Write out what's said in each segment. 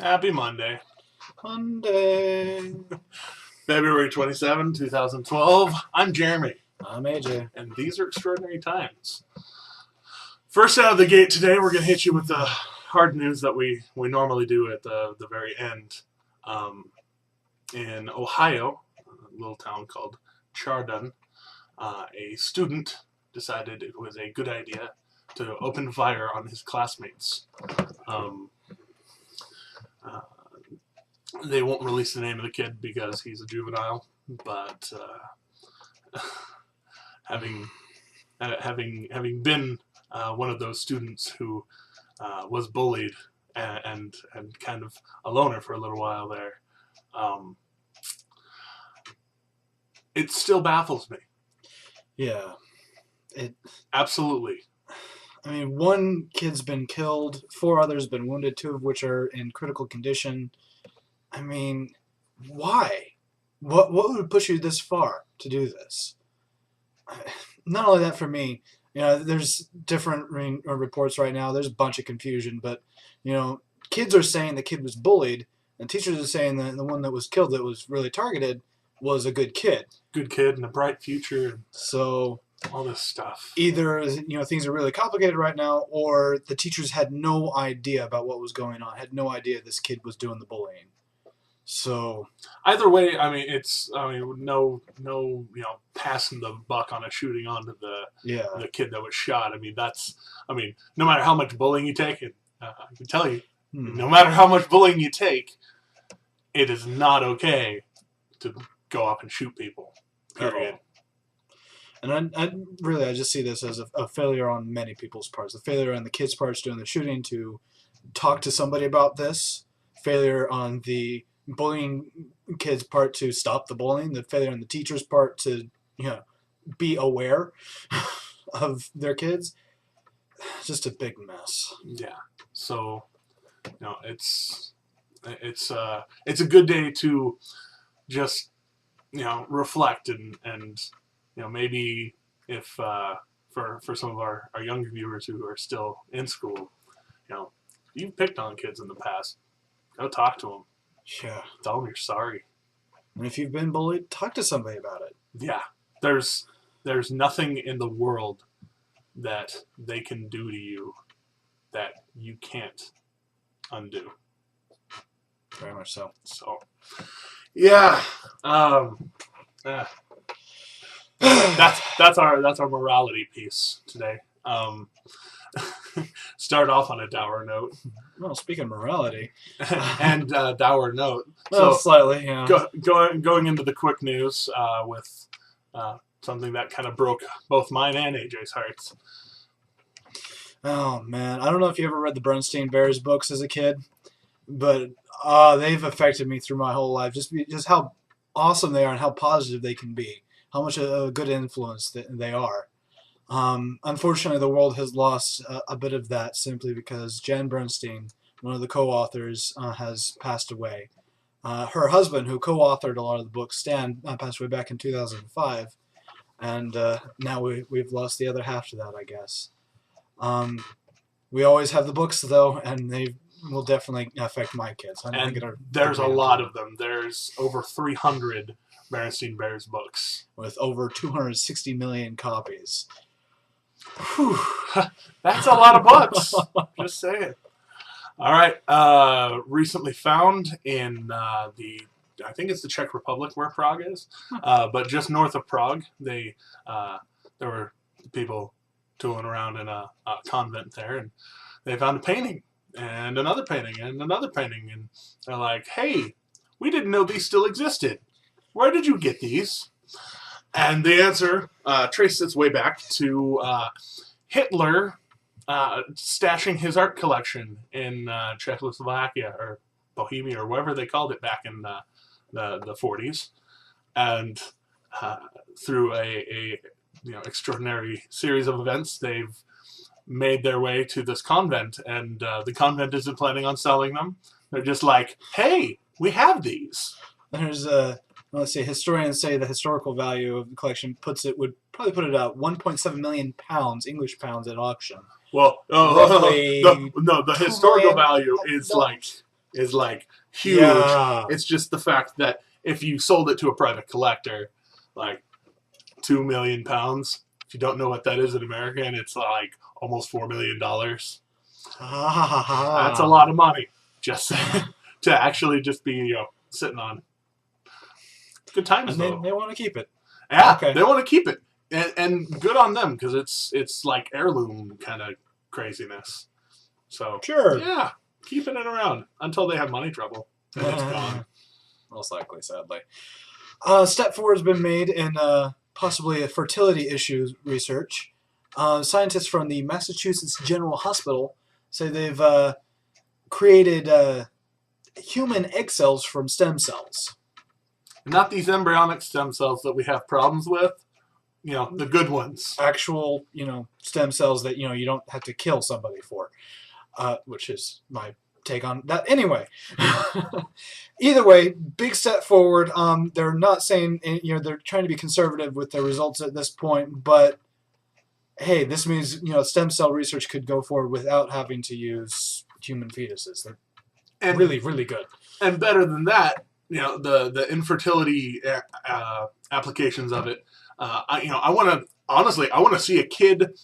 Happy Monday. Monday. February 27, 2012. I'm Jeremy. I'm AJ. And these are extraordinary times. First out of the gate today, we're going to hit you with the hard news that we normally do at the very end. In Ohio, a little town called Chardon, a student decided it was a good idea to open fire on his classmates. They won't release the name of the kid because he's a juvenile, but having been one of those students who was bullied and kind of a loner for a little while there, it still baffles me. Yeah. Absolutely. I mean, one kid's been killed, 4 others been wounded, 2 of which are in critical condition. I mean, why? What would push you this far to do this? Not only that for me, there's different reports right now. There's a bunch of confusion, but, kids are saying the kid was bullied, and teachers are saying that the one that was killed that was really targeted was a good kid. Good kid and a bright future. So all this stuff. Either, things are really complicated right now, or the teachers had no idea about what was going on, had no idea this kid was doing the bullying. So either way, no, passing the buck on a shooting onto the kid that was shot. No matter how much bullying you take, I can tell you, no matter how much bullying you take, it is not okay to go up and shoot people. Period. And I just see this as a failure on many people's parts. A failure on the kids' parts doing the shooting to talk to somebody about this. Failure on the bullying kids' part to stop the bullying. The failure on the teachers' part to, be aware of their kids. Just a big mess. Yeah. So, it's a good day to just, reflect and maybe if for some of our younger viewers who are still in school, you've picked on kids in the past, go talk to them. Yeah. Tell them you're sorry. And if you've been bullied, talk to somebody about it. Yeah. There's nothing in the world that they can do to you that you can't undo. Very much so. So, yeah. That's our morality piece today. Start off on a dour note. Well, speaking of morality and dour note, well, slightly, yeah. Going into the quick news with something that kind of broke both mine and AJ's hearts. Oh man, I don't know if you ever read the Berenstain Bears books as a kid, but they've affected me through my whole life. Just how awesome they are and how positive they can be. How much a good influence they are. Unfortunately, the world has lost a bit of that simply because Jan Berenstain, one of the co-authors, has passed away. Her husband, who co-authored a lot of the books, Stan, passed away back in 2005, and now we've lost the other half to that, I guess. We always have the books, though, and they will definitely affect my kids. There's a lot of them. There's over 300 Berenstain Bears books. With over 260 million copies. Whew. That's a lot of books. Just saying. All right. Recently found in I think it's the Czech Republic where Prague is, but just north of Prague, there were people tooling around in a convent there, and they found a painting and another painting and another painting, and they're like, "Hey, we didn't know these still existed. Where did you get these?" And the answer traces its way back to Hitler stashing his art collection in Czechoslovakia or Bohemia or wherever they called it back in the 40s. And through a extraordinary series of events, they've made their way to this convent, and the convent isn't planning on selling them. They're just like, "Hey, we have these." There's let's see, historians say the historical value of the collection would probably put it at 1.7 million pounds, English pounds, at auction. Well, Roughly the historical value is like is like huge. Yeah. It's just the fact that if you sold it to a private collector, like 2 million pounds. If you don't know what that is in American, it's like almost $4 million. That's a lot of money just to actually just be sitting on. Good times And though. they want to keep it. Yeah, Okay. they want to keep it, and good on them because it's like heirloom kind of craziness. So Sure. yeah, keeping it around until they have money trouble and it's gone. Most likely, sadly. Step forward has been made in possibly a fertility issues research. Scientists from the Massachusetts General Hospital say they've created human egg cells from stem cells. Not these embryonic stem cells that we have problems with. The good ones. Actual, stem cells that, you don't have to kill somebody for, which is my take on that. Anyway, either way, big step forward. They're not saying, they're trying to be conservative with their results at this point, but hey, this means, stem cell research could go forward without having to use human fetuses. They're really, really good. And better than that, the infertility applications of it. I want to see a kid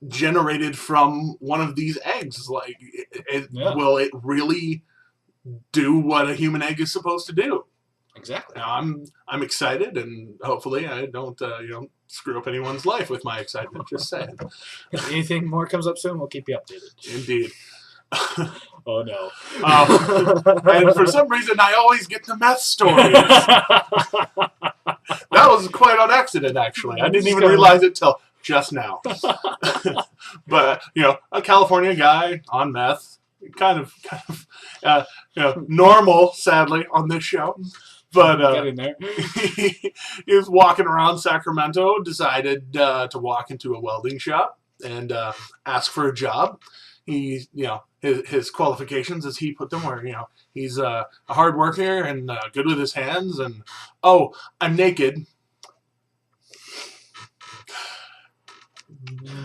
generated from one of these eggs. Like, will it really do what a human egg is supposed to do? Exactly. Now, I'm excited, and hopefully I don't screw up anyone's life with my excitement. Just saying. If anything more comes up soon, we'll keep you updated. Indeed. Oh no. And for some reason, I always get the meth stories. That was quite on accident, actually. I didn't even realize it till just now. But a California guy on meth, kind of normal, sadly, on this show. But get in there. he was walking around Sacramento, decided to walk into a welding shop and ask for a job. He, his qualifications, as he put them, were, he's a hard worker and good with his hands. And, I'm naked.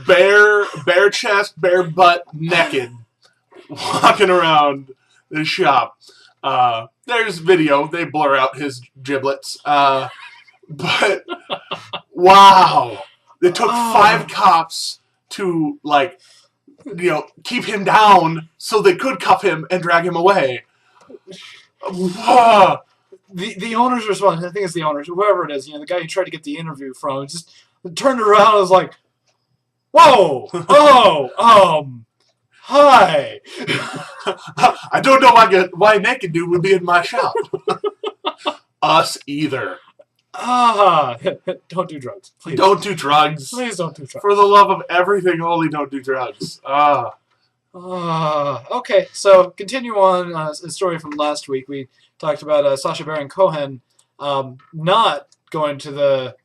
Bare chest, bare butt, naked. Walking around the shop. There's video. They blur out his giblets. But, wow. They took 5 cops to, keep him down so they could cuff him and drag him away. The owner's response, I think it's the owner's, whoever it is, the guy who tried to get the interview from, just turned around and was like, whoa, hi. I don't know why a naked dude would be in my shop. Us either. Don't do drugs. Please. Don't do drugs. Please don't do drugs. For the love of everything holy, don't do drugs. Okay, so continue on a story from last week. We talked about Sacha Baron Cohen not going to the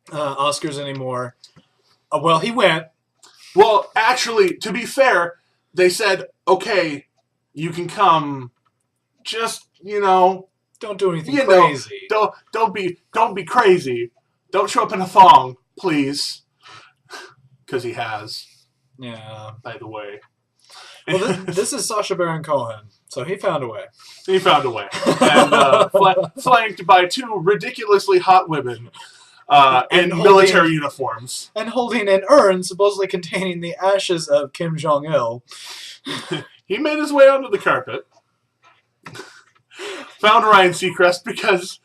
Oscars anymore. Well, he went. Well, actually, to be fair, they said, okay, you can come. Just, don't do anything crazy. Don't be crazy. Don't show up in a thong, please. Because he has. Yeah. By the way. Well, this is Sacha Baron Cohen, so he found a way. He found a way. And flanked by 2 ridiculously hot women in military uniforms. And holding an urn supposedly containing the ashes of Kim Jong-il. He made his way onto the carpet. Found Ryan Seacrest because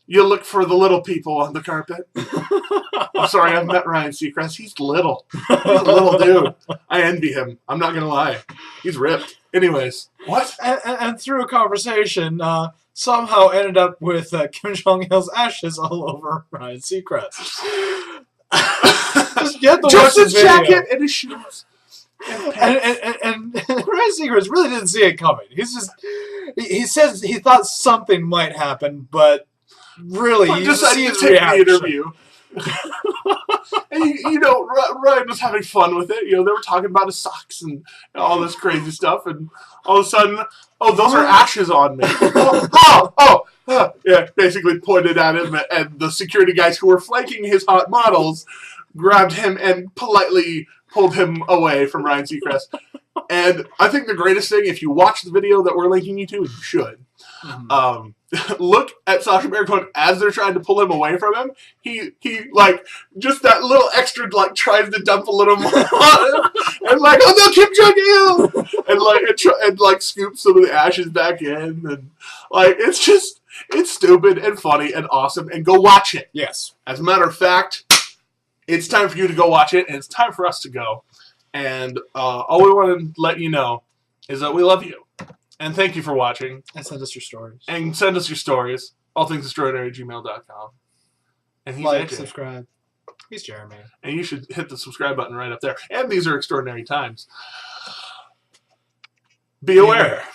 you look for the little people on the carpet. I'm sorry, I've met Ryan Seacrest. He's little. He's a little dude. I envy him. I'm not going to lie. He's ripped. Anyways, what? And through a conversation, somehow ended up with Kim Jong-il's ashes all over Ryan Seacrest. Just his jacket and his shoes. And Ryan Seacrest really didn't see it coming. He says he thought something might happen, but really, you just see his reaction. The interview. And Ryan was having fun with it. They were talking about his socks and all this crazy stuff, and all of a sudden, those are ashes on me. Yeah, basically pointed at him, and the security guys who were flanking his hot models grabbed him and politely pulled him away from Ryan Seacrest. And I think the greatest thing, if you watch the video that we're linking you to, you should. Look at Sacha Baron Cohen as they're trying to pull him away from him. He like just that little extra like tries to dump a little more on him, and like, oh no, keep chugging him, and like scoops some of the ashes back in, and like it's stupid and funny and awesome. And go watch it. Yes. As a matter of fact, it's time for you to go watch it, and it's time for us to go. And all we want to let you know is that we love you. And thank you for watching. And send us your stories. And send us your stories. AllThingsExtraordinary@gmail.com. And he's like, AJ. subscribe. He's Jeremy. And you should hit the subscribe button right up there. And these are extraordinary times. Be aware.